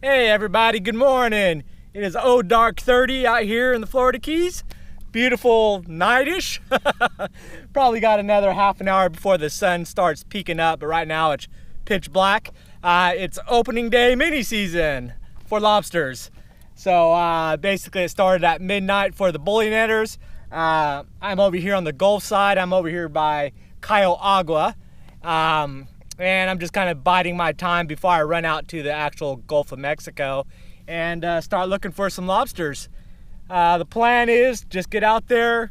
Hey everybody, good morning. It is dark 30 out here in the Florida Keys. Beautiful nightish. Probably got another half an hour before the sun starts peeking up, but right now it's pitch black. It's opening day mini season for lobsters. So basically it started at midnight for the bully netters. I'm over here on the Gulf side. I'm over here by Cayo Agua. And I'm just kind of biding my time before I run out to the actual Gulf of Mexico and start looking for some lobsters. The plan is just get out there,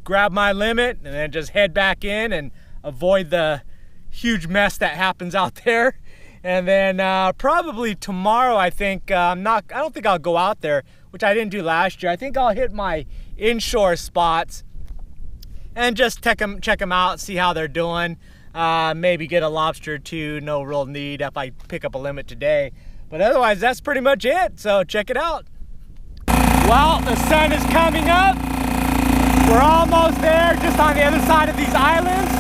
grab my limit, and then just head back in and avoid the huge mess that happens out there. And then probably tomorrow, I think I don't think I'll go out there, which I didn't do last year. I think I'll hit my inshore spots and just check them out, see how they're doing. Maybe get a lobster or two, no real need if I pick up a limit today. But otherwise, that's pretty much it, so check it out. Well, the sun is coming up. We're almost there, just on the other side of these islands.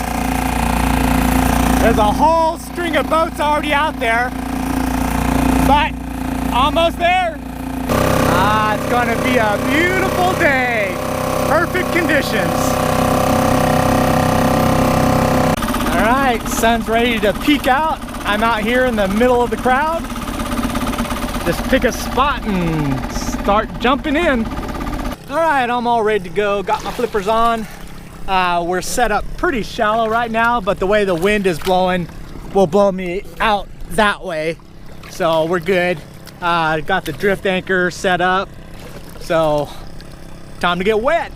There's a whole string of boats already out there, but almost there. It's gonna be a beautiful day. Perfect conditions. All right, sun's ready to peek out. I'm out here in the middle of the crowd. Just pick a spot and start jumping in. All right, I'm all ready to go. Got my flippers on. We're set up pretty shallow right now, but the way the wind is blowing will blow me out that way. So we're good. Got the drift anchor set up. So time to get wet.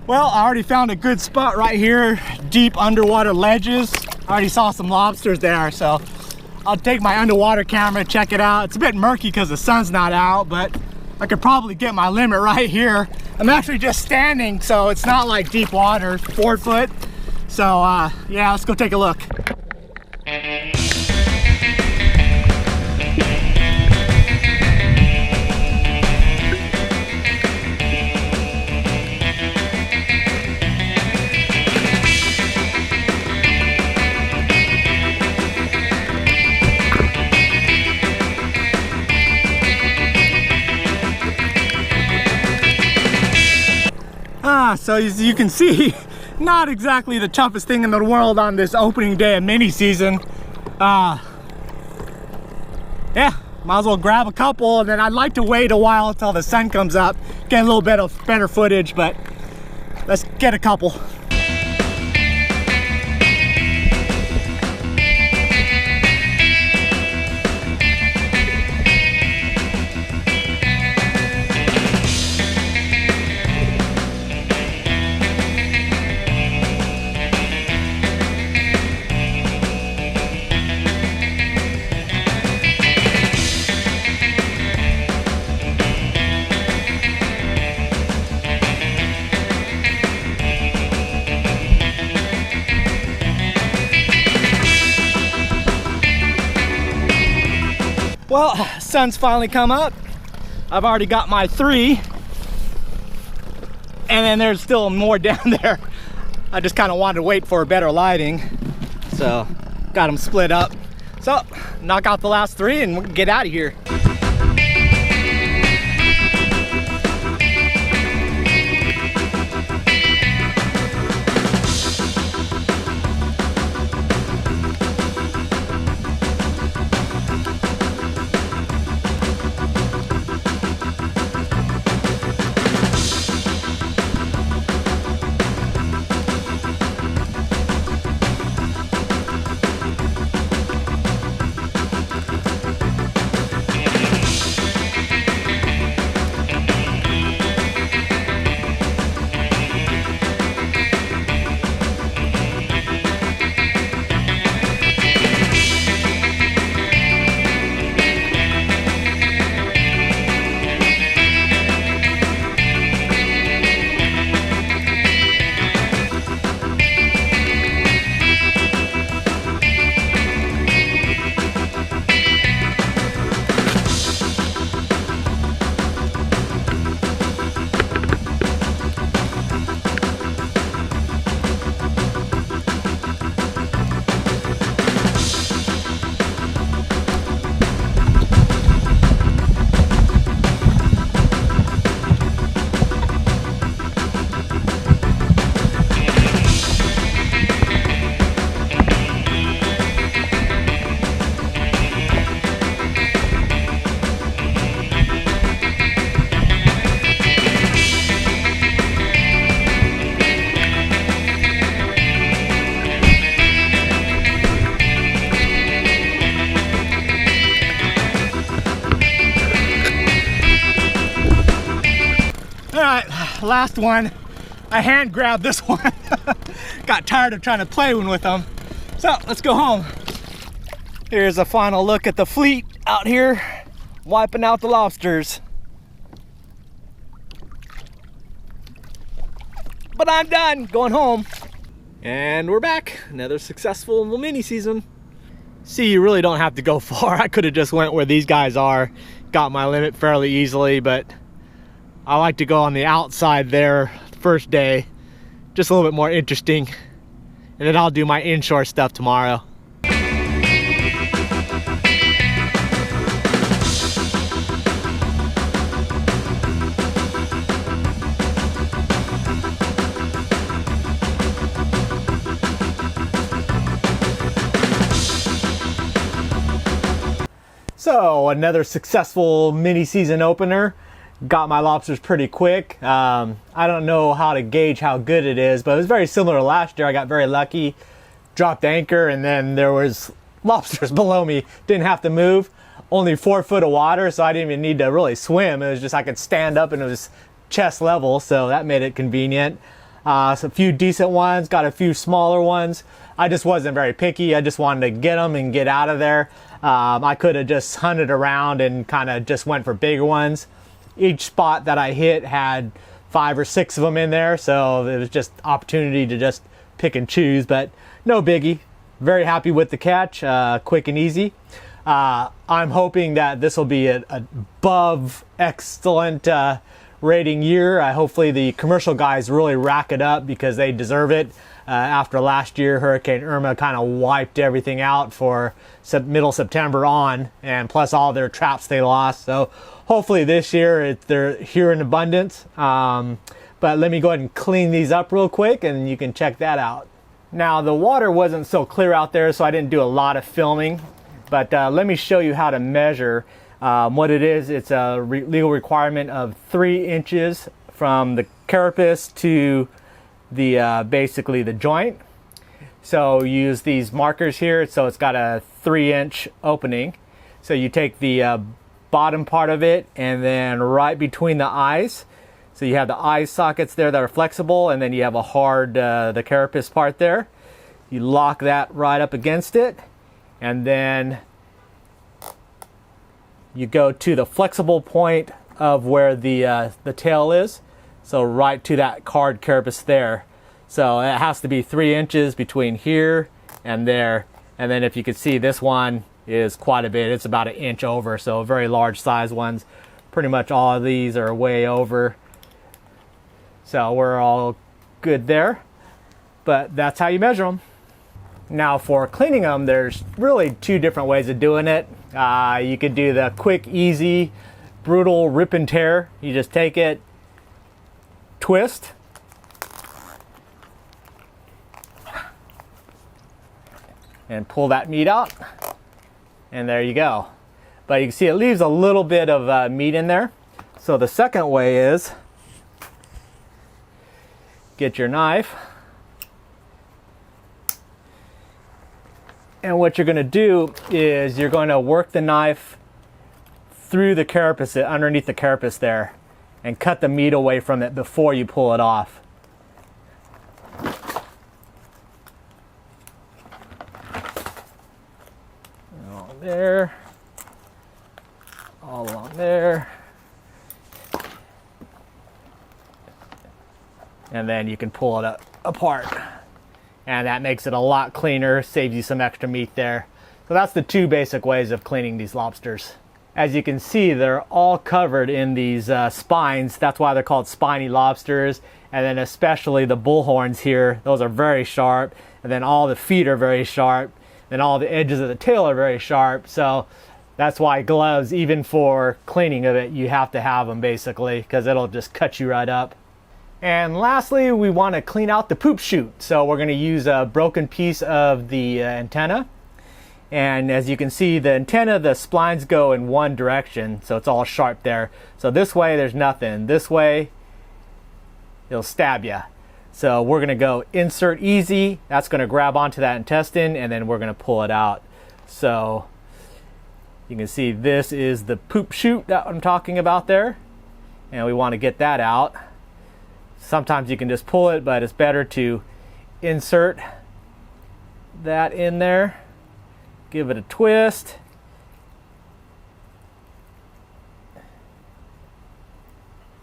Well, I already found a good spot right here, deep underwater ledges. I already saw some lobsters there, so I'll take my underwater camera, check it out. It's a bit murky because the sun's not out, but I could probably get my limit right here. I'm actually just standing, so it's not like deep water, 4 foot. So yeah, let's go take a look. So as you can see, not exactly the toughest thing in the world on this opening day of mini season. Yeah, might as well grab a couple, and then I'd like to wait a while until the sun comes up, get a little bit of better footage, but let's get a couple. Well, sun's finally come up. I've already got my 3. And then there's still more down there. I just kind of wanted to wait for better lighting. So, got them split up. So, knock out the last 3 and we'll get out of here. last one, I hand grabbed this one. Got tired of trying to play with them. So let's go home. Here's a final look at the fleet out here, wiping out the lobsters. But I'm done, going home. And we're back, another successful mini season. See, you really don't have to go far. I could have just went where these guys are, got my limit fairly easily, but I like to go on the outside there first day, just a little bit more interesting. And then I'll do my inshore stuff tomorrow. So another successful mini season opener. Got my lobsters pretty quick. I don't know how to gauge how good it is, but it was very similar to last year. I got very lucky, dropped anchor, and then there was lobsters below me. Didn't have to move. Only 4 foot of water, so I didn't even need to really swim. It was just I could stand up and it was chest level, so that made it convenient. So a few decent ones, got a few smaller ones. I just wasn't very picky. I just wanted to get them and get out of there. I could have just hunted around and kind of just went for bigger ones. Each spot that I hit had 5 or 6 of them in there, so it was just opportunity to just pick and choose, but no biggie. Very happy with the catch, quick and easy. I'm hoping that this will be an above excellent rating year. Hopefully the commercial guys really rack it up because they deserve it. After last year, Hurricane Irma kind of wiped everything out for middle September on, and plus all their traps they lost. So hopefully this year they're here in abundance. But let me go ahead and clean these up real quick and you can check that out. Now the water wasn't so clear out there, so I didn't do a lot of filming, but let me show you how to measure what it is. It's a legal requirement of 3 inches from the carapace to the basically the joint. So use these markers here, so it's got a 3-inch opening. So you take the bottom part of it and then right between the eyes, so you have the eye sockets there that are flexible, and then you have a hard the carapace part there. You lock that right up against it, and then you go to the flexible point of where the tail is. So right to that hard carapace there. So it has to be 3 inches between here and there. And then if you can see, this one is quite a bit. It's about 1 inch over, so very large size ones. Pretty much all of these are way over. So we're all good there. But that's how you measure them. Now for cleaning them, there's really 2 different ways of doing it. You could do the quick, easy, brutal rip and tear. You just take it, twist, and pull that meat out, and there you go. But you can see it leaves a little bit of meat in there. So the second way is get your knife, and what you're going to do is you're going to work the knife through the carapace, underneath the carapace there, and cut the meat away from it before you pull it off. All there, all along there, and then you can pull it apart, and that makes it a lot cleaner, saves you some extra meat there. So that's the 2 basic ways of cleaning these lobsters. As you can see, they're all covered in these spines. That's why they're called spiny lobsters. And then especially the bull horns here, those are very sharp. And then all the feet are very sharp. And all the edges of the tail are very sharp. So that's why gloves, even for cleaning of it, you have to have them basically, because it'll just cut you right up. And lastly, we want to clean out the poop chute. So we're going to use a broken piece of the antenna. And as you can see, the antenna, the splines go in one direction, so it's all sharp there. So this way, there's nothing. This way, it'll stab you. So we're gonna go insert easy. That's gonna grab onto that intestine, and then we're gonna pull it out. So you can see this is the poop chute that I'm talking about there. And we wanna get that out. Sometimes you can just pull it, but it's better to insert that in there. Give it a twist.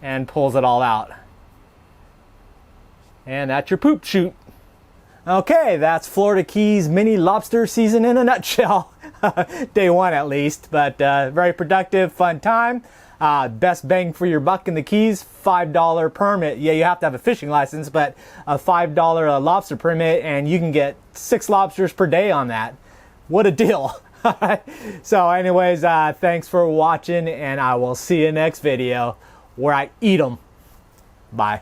And pulls it all out. And that's your poop chute. Okay, that's Florida Keys mini lobster season in a nutshell. Day one at least, but very productive, fun time. Best bang for your buck in the Keys, $5 permit. Yeah, you have to have a fishing license, but a $5 lobster permit, and you can get 6 lobsters per day on that. What a deal. So anyways, thanks for watching, and I will see you next video where I eat them. Bye.